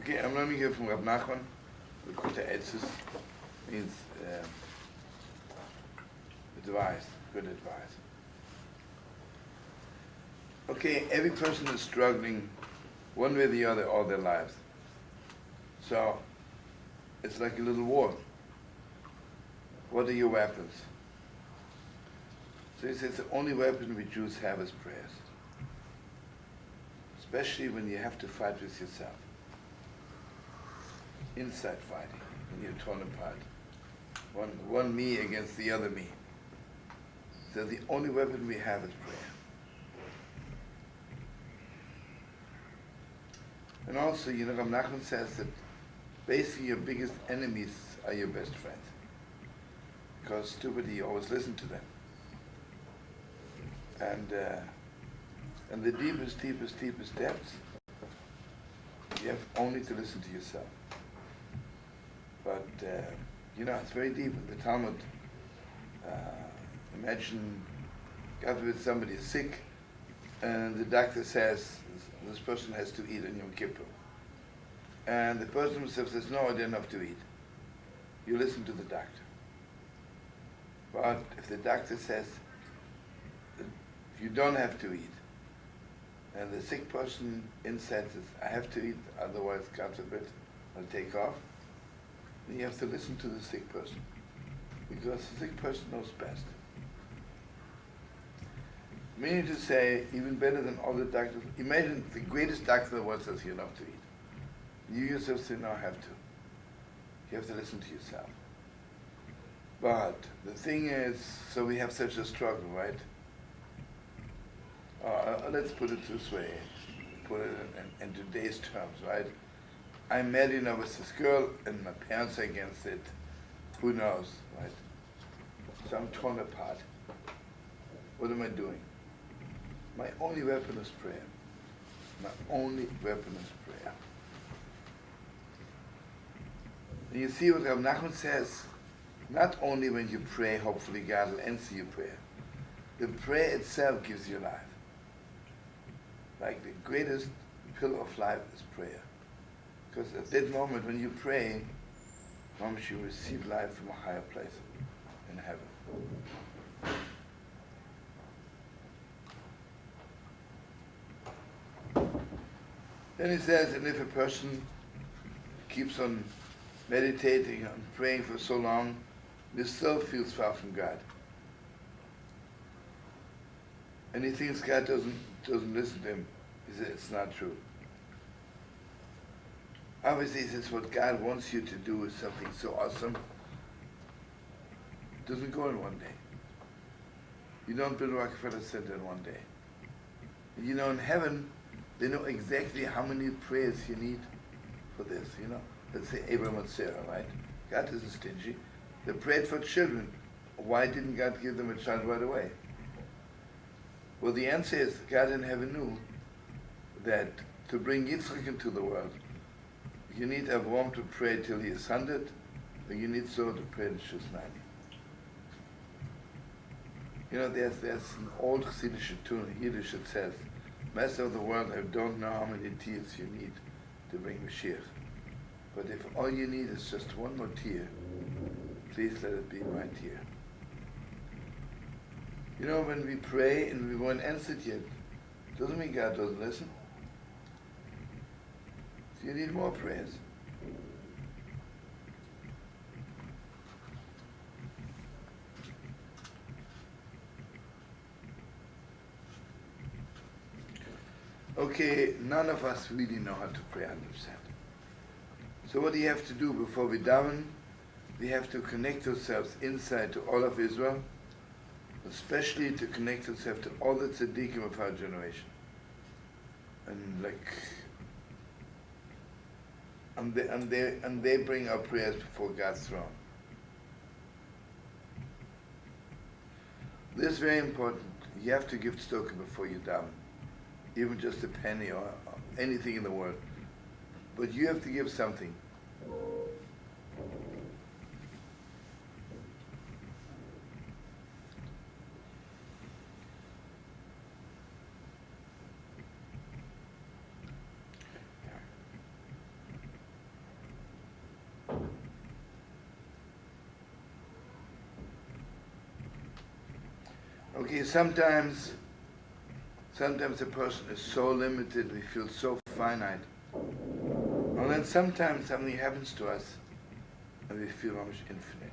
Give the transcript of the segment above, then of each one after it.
Okay, I'm learning here from Rab Nachman. Likutei Eitzos means advice, good advice. Okay, every person is struggling one way or the other all their lives. So it's like a little war. What are your weapons? So he says the only weapon we Jews have is prayers. Especially when you have to fight with yourself. Inside fighting, when you're torn apart. One me against the other me. So the only weapon we have is prayer. And also, Rab Nachman says that basically your biggest enemies are your best friends. Because stupid, you always listen to them. And the deepest depths, you have only to listen to yourself. But, it's very deep in the Talmud. Imagine, God forbid, somebody is sick, and the doctor says, this person has to eat on Yom Kippur. And the person himself says, no, I don't have to eat. You listen to the doctor. But if the doctor says, you don't have to eat, and the sick person inside says, I have to eat, otherwise, God forbid, I'll take off, then you have to listen to the sick person. Because the sick person knows best. Meaning to say, even better than all the doctors, imagine the greatest doctor in the world says you don't have to eat. You yourself say, no, I have to. You have to listen to yourself. But the thing is, so we have such a struggle, right? Let's put it this way, put it in today's terms, right? I'm married now with this girl, and my parents are against it. Who knows, right? So I'm torn apart. What am I doing? My only weapon is prayer. My only weapon is prayer. And you see what Rab Nachman says, not only when you pray, hopefully God will answer your prayer. The prayer itself gives you life. Like the greatest pillar of life is prayer. Because at that moment when you pray, you receive life from a higher place in heaven. Then he says, and if a person keeps on meditating and praying for so long, he still feels far from God. And he thinks God doesn't listen to him. He says, it's not true. Obviously, he says, what God wants you to do is something so awesome. It doesn't go in one day. You don't build Rockefeller Center in one day. In heaven, they know exactly how many prayers you need for this, Let's say Abraham and Sarah, right? God isn't stingy. They prayed for children. Why didn't God give them a child right away? Well, the answer is God in heaven knew that to bring Yitzchak into the world, you need Avraham to pray till he is 100, and you need Sarah to pray till she's 90. There's an old Chassidish tune, Yiddish, it says, Master of the world, I don't know how many tears you need to bring Mashiach. But if all you need is just one more tear, please let it be my tear. When we pray and we weren't answered yet, doesn't mean God doesn't listen. So you need more prayers. Okay, none of us really know how to pray 100%. So what do you have to do before we daven? We have to connect ourselves inside to all of Israel, especially to connect ourselves to all the tzaddikim of our generation. And they bring our prayers before God's throne. This is very important. You have to give tzedakah before you daven. Even just a penny or anything in the world. But you have to give something. Okay, sometimes a person is so limited, we feel so finite. And then sometimes something happens to us and we feel almost infinite.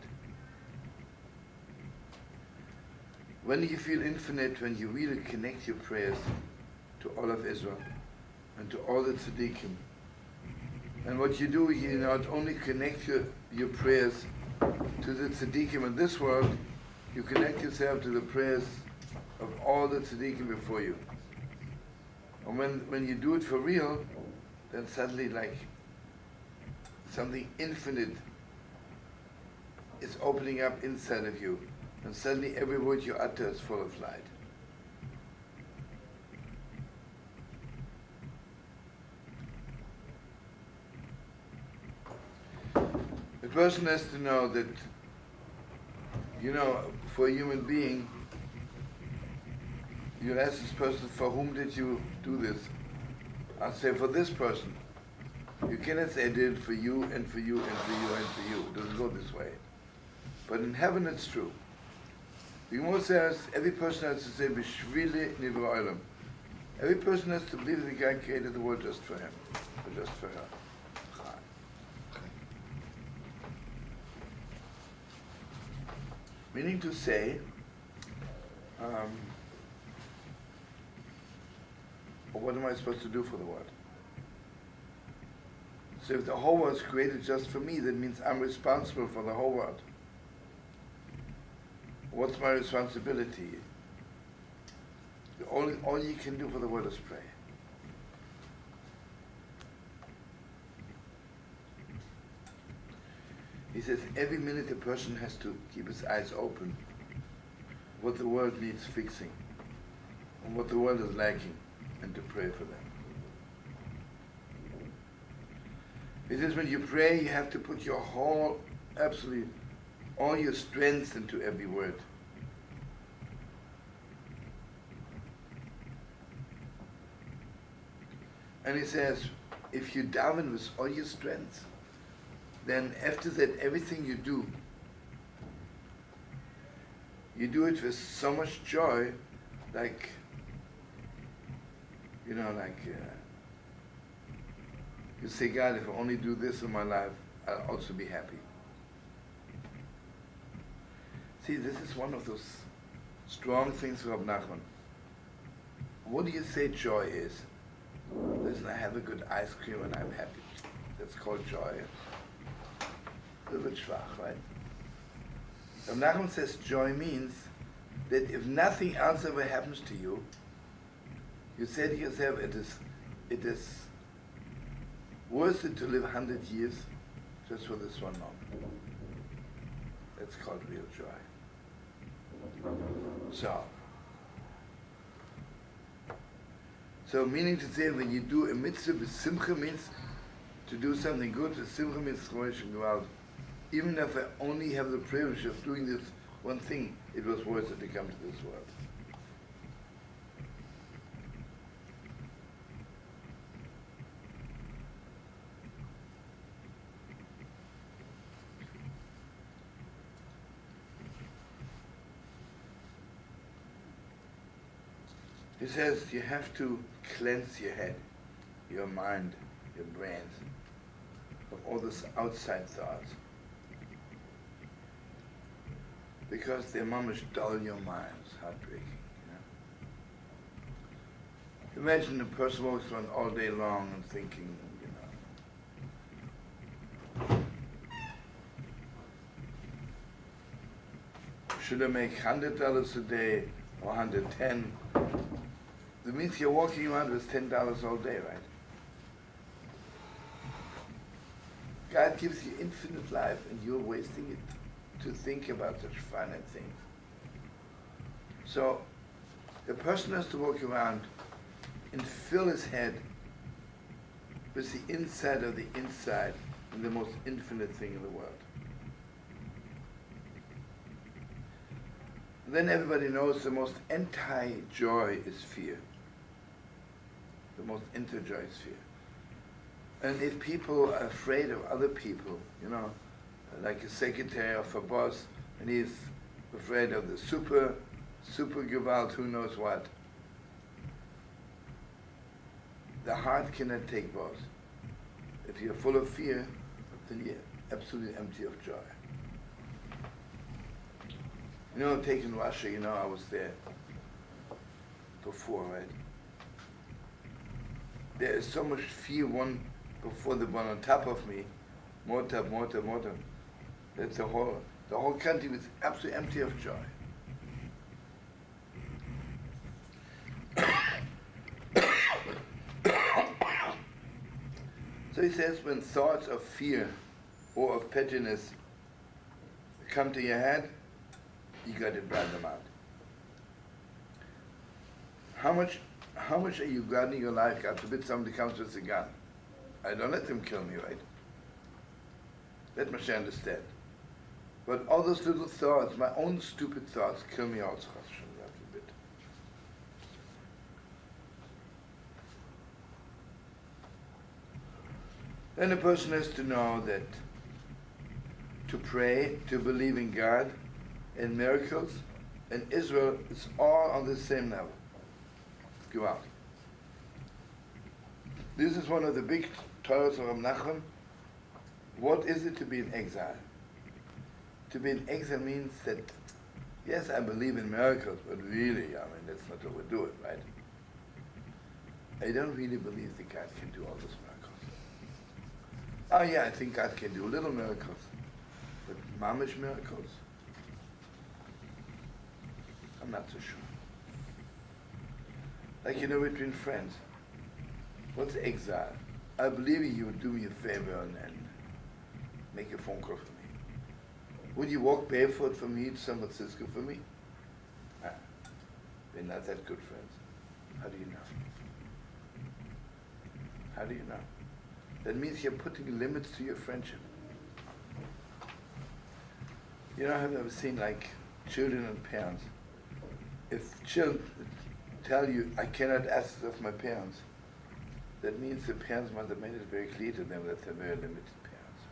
When you feel infinite, when you really connect your prayers to all of Israel and to all the tzaddikim, and what you do, you not only connect your prayers to the tzaddikim in this world, you connect yourself to the prayers of all the tzaddikim before you. And when you do it for real, then suddenly like something infinite is opening up inside of you. And suddenly every word you utter is full of light. The person has to know that, for a human being, you ask this person, for whom did you do this? I'll say, for this person. You cannot say I did it for you and for you and for you and for you. It doesn't go this way. But in heaven it's true. The Gemara says every person has to say B'shvili nivra olam. Every person has to believe that God created the world just for him, or just for her. Meaning to say, what am I supposed to do for the world? So if the whole world is created just for me, that means I'm responsible for the whole world. What's my responsibility? All you can do for the world is pray. He says every minute a person has to keep his eyes open what the world needs fixing and what the world is lacking, and to pray for them. He says when you pray you have to put your whole, absolutely all your strength into every word. And he says, if you daven with all your strength, then after that everything you do it with so much joy, like, you say, God, if I only do this in my life, I'll also be happy. See, this is one of those strong things of Nachman. What do you say joy is? Listen, I have a good ice cream and I'm happy. That's called joy. A little bit schwach, right? Rav Nachman says joy means that if nothing else ever happens to you, you say to yourself, it is worth it to live 100 years just for this one moment. That's called real joy. So meaning to say, when you do a mitzvah, simcha means to do something good. Simcha means gewalt. Even if I only have the privilege of doing this one thing, it was worth it to come to this world. He says you have to cleanse your head, your mind, your brains of all this outside thoughts. Because they mamish dull your minds, heartbreaking. Imagine a person walks around all day long and thinking, should I make $100 a day or 110? That means you're walking around with $10 all day, right? God gives you infinite life and you're wasting it to think about such finite things. So the person has to walk around and fill his head with the inside of the inside and the most infinite thing in the world. Then everybody knows the most anti-joy is fear. The most anti-joy is fear. And if people are afraid of other people, like a secretary of a boss, and he's afraid of the super super gewalt, who knows what. The heart cannot take both. If you're full of fear, then you're absolutely empty of joy. Taking Russia, I was there before, right? There is so much fear one before the one on top of me, more. That the whole country was absolutely empty of joy. So he says, when thoughts of fear or of pettiness come to your head, you got to burn them out. How much are you guarding your life? God forbid somebody comes with a gun. I don't let them kill me, right? Let me understand. But all those little thoughts, my own stupid thoughts, kill me also. God forbid. Then a person has to know that to pray, to believe in God, in miracles, in Israel, it's all on the same level. Go out. This is one of the big Torahs of Nachman. What is it to be in exile? To be in exile means that, yes, I believe in miracles, but really, that's not what we're doing, right? I don't really believe that God can do all those miracles. Oh yeah, I think God can do little miracles, but mamish miracles? I'm not so sure. Like, between friends. What's exile? I believe you would do me a favor and make a phone call for me. Would you walk barefoot from here to San Francisco for me? We're not that good friends. How do you know? How do you know? That means you're putting limits to your friendship. Have you ever seen like children and parents? If children tell you, I cannot ask this of my parents, that means the parents must have made it very clear to them that they're very limited parents.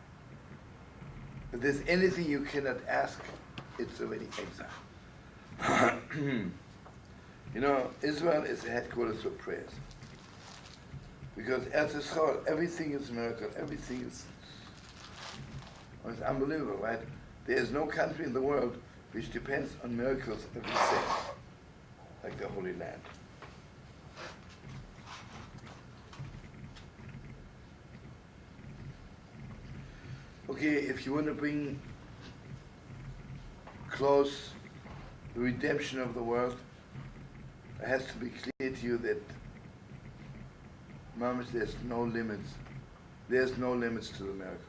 If there's anything you cannot ask, it's already exile. Israel is the headquarters for prayers. Because Eitzos, everything is a miracle, everything is it's unbelievable, right? There is no country in the world which depends on miracles every second, like the Holy Land. Okay, if you want to bring close the redemption of the world, it has to be clear to you that Mamash, there's no limits. There's no limits to the miracles.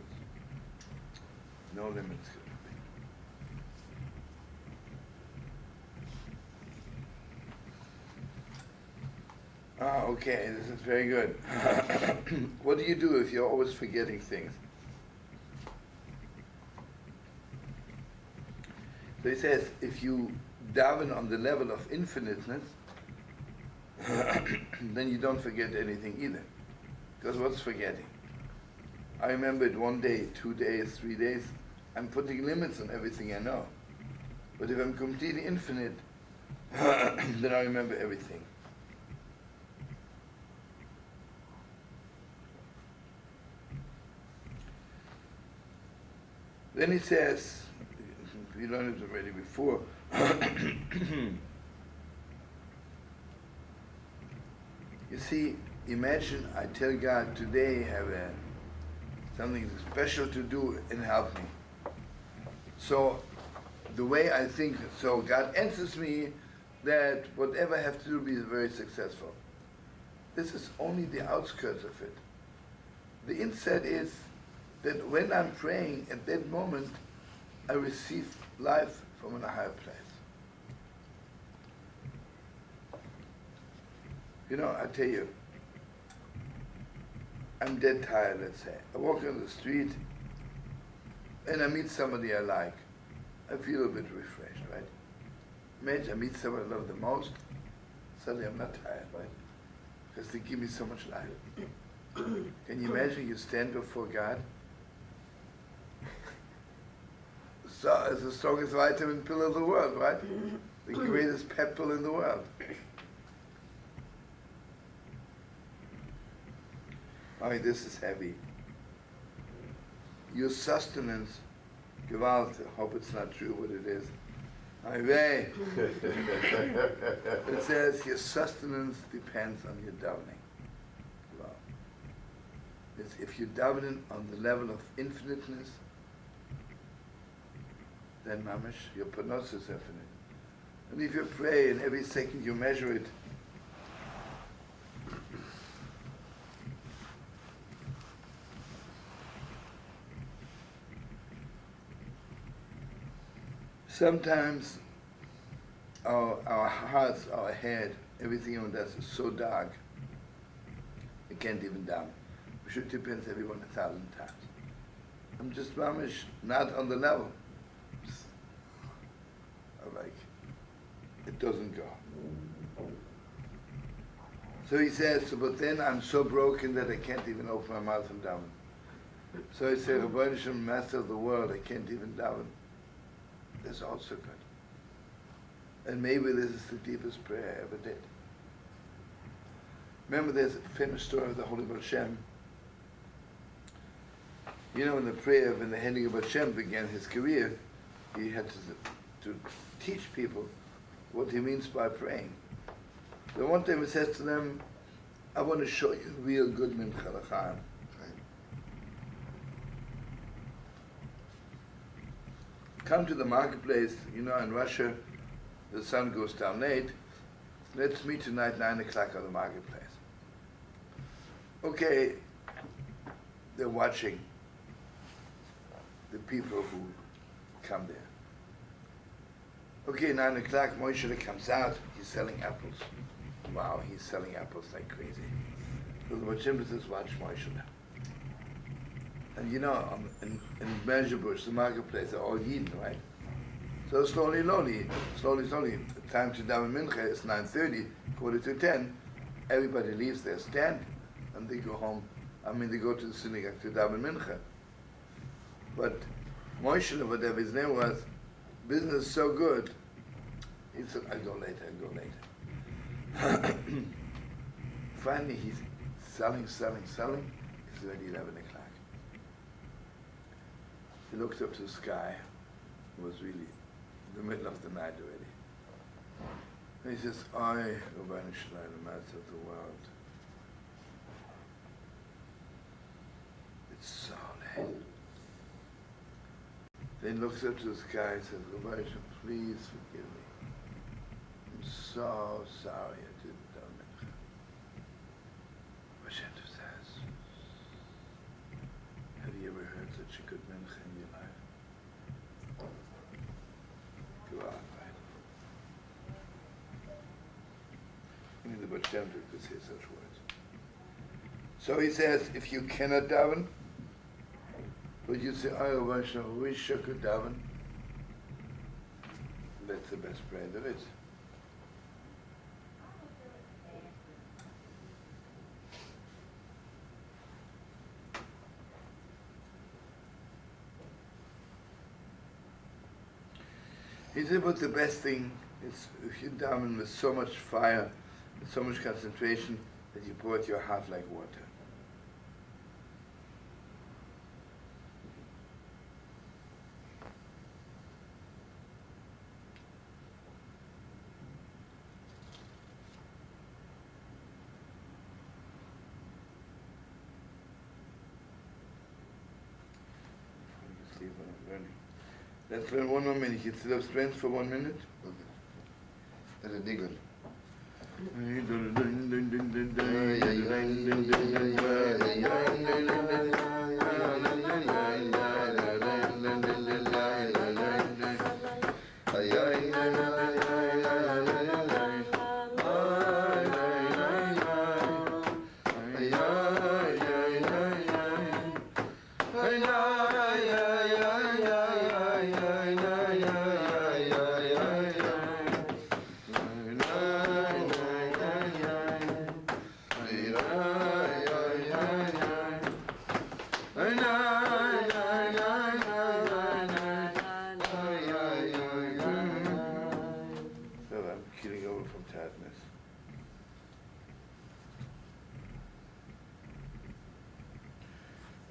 No limits. Okay, this is very good. What do you do if you're always forgetting things? So he says, if you daven on the level of infiniteness, then you don't forget anything either. Because what's forgetting? I remember it 1 day, 2 days, 3 days. I'm putting limits on everything I know. But if I'm completely infinite, then I remember everything. Then he says, we learned it already before, you see, imagine I tell God, today I have something special to do and help me. So the way I think, so God answers me that whatever I have to do be very successful. This is only the outskirts of it. The inside is that when I'm praying at that moment, I receive life from a higher place. I tell you, I'm dead tired, let's say. I walk on the street and I meet somebody I like. I feel a bit refreshed, right? Imagine I meet someone I love the most, suddenly I'm not tired, right? Because they give me so much life. Can you imagine you stand before God? So it's the strongest vitamin pill of the world, right? the greatest pebble in the world. Oh, this is heavy. Your sustenance, Gewalt, I hope it's not true what it is. It says your sustenance depends on your davening. Wow. It's if you're davening on the level of infiniteness, then mamash, your panos is infinite. And if you pray and every second you measure it, sometimes our hearts, our head, everything on us is so dark, it can't even down. We should depend everyone 1,000 times. I'm just mamish, not on the level. I'm like, it doesn't go. So he says, so, but then I'm so broken that I can't even open my mouth and daven. So he said, Rabbi Shem, Master of the world, I can't even daven. That's also good. And maybe this is the deepest prayer I ever did. Remember there's a famous story of the Holy Baruch Shem. You know, in the prayer, when the Holy Baruch Shem began his career, he had to teach people what he means by praying. So one time he says to them, I want to show you real good mincha l'chaim. Come to the marketplace, you know, in Russia, the sun goes down late. Let's meet tonight, 9 o'clock on the marketplace. Okay, they're watching the people who come there. Okay, 9 o'clock, Moshe comes out, he's selling apples. Wow, he's selling apples like crazy. So the Bachim says, watch Moshe. And you know, in Mezhebush, the marketplace, are all Yidden, right? So slowly, the time to daven mincha is 9:30, 9:45, everybody leaves their stand, and they go home. They go to the synagogue to daven mincha. But Moshe, whatever his name was, business so good, he said, I'll go later. Finally, he's selling. It's already 11 o'clock. He looked up to the sky. It was really the middle of the night already. And he says, I, Rabbeinu Shalai, the Master of the world. It's so late. Then he looks up to the sky and says, Rabbeinu, please forgive me. I'm so sorry I didn't do it. Hashem says, have you ever heard such a good mincha in your life? Go on, right? Only the Baruch Shem could say such words. So he says, if you cannot daven, but you say, oh, Baruch I wish I could daven, that's the best prayer there is. He said, but the best thing is if you daven with so much fire, with so much concentration, that you pour out your heart like water. Let's learn one more minute. Instead of strength for 1 minute. Okay. That's a niggle.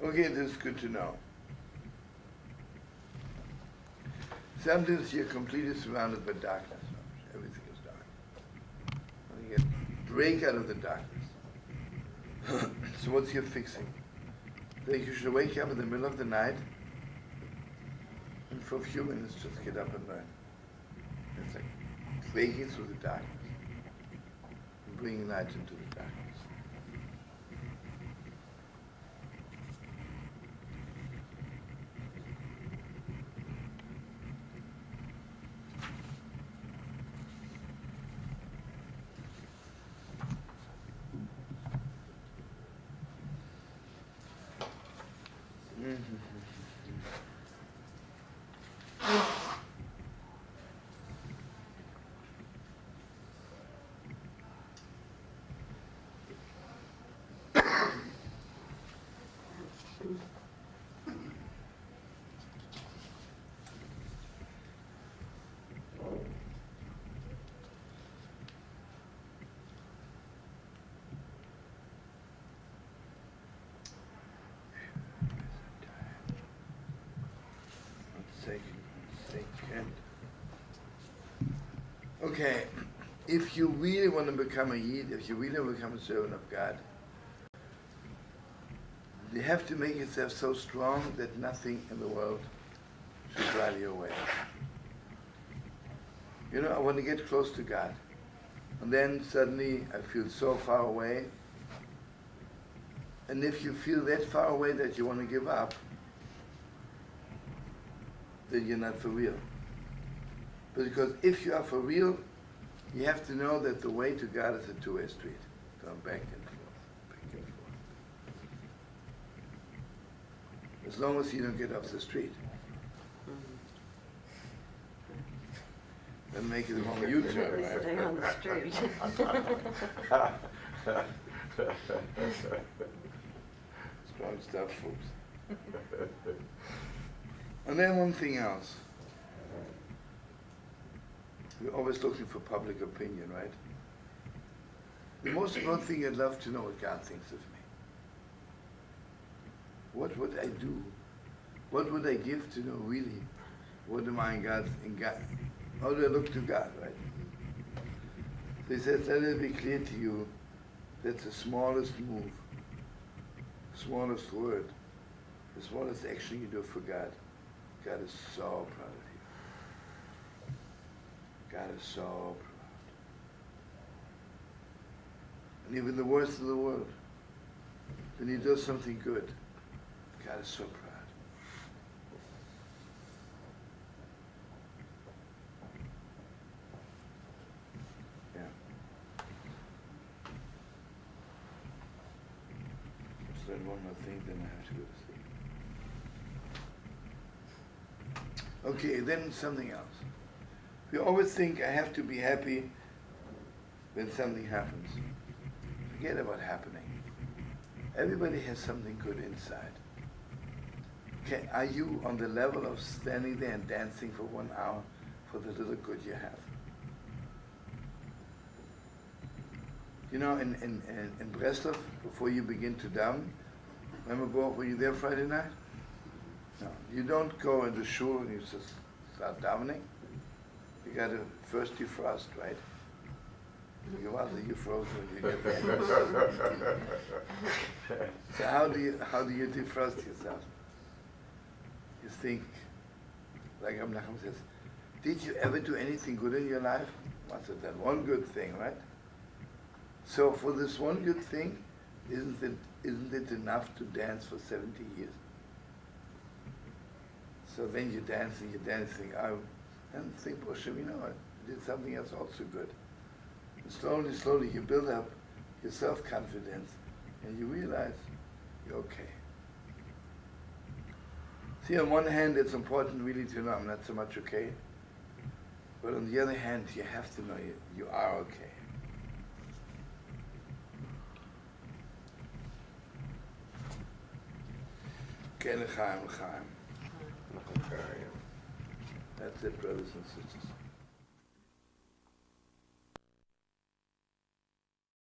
Okay, this is good to know. Sometimes you're completely surrounded by darkness. Everything is dark. And you get break out of the darkness. So what's your fixing? That you should wake up in the middle of the night and for a few minutes just get up and learn. It's like breaking through the darkness and bringing light into the darkness. Second. Okay, if you really want to become a Yid, if you really want to become a servant of God, you have to make yourself so strong that nothing in the world should drive you away. You know, I want to get close to God. And then suddenly I feel so far away. And if you feel that far away that you want to give up, then you're not for real. Because if you are for real, you have to know that the way to God is a two-way street. Going back and forth, back and forth. As long as you don't get off the street. Then make it a long U-turn, right? Stay on the street. Strong stuff, folks. And then one thing else. We're always looking for public opinion, right? The most important thing I'd love to know what God thinks of me. What would I do? What would I give to know really what am I in God? How do I look to God, right? So he says, let it be clear to you that the smallest move, smallest word, the smallest action you do for God, God is so proud of you. God is so proud. And even the worst of the world, when he does something good, God is so proud. Yeah. Let's learn one more thing, then I have to go to sleep. Okay, then something else. We always think I have to be happy when something happens. Forget about happening. Everybody has something good inside. Okay, are you on the level of standing there and dancing for 1 hour for the little good you have? You know, in Breslov, before you begin to daven, remember, Baruch, were you there Friday night? No, you don't go into shul and you just start davening. You got to first defrost, right? You froze when you get there. So how do you defrost yourself? You think, like Nachman says, did you ever do anything good in your life? Must have done one good thing, right? So for this one good thing, isn't it enough to dance for 70 years? So then you're dancing, and think, oh, you know, I did something else also good. And slowly you build up your self-confidence and you realize you're okay. See, on one hand, it's important really to know I'm not so much okay. But on the other hand, you have to know you are okay. Okay, l'chaim. That's it, brothers and sisters.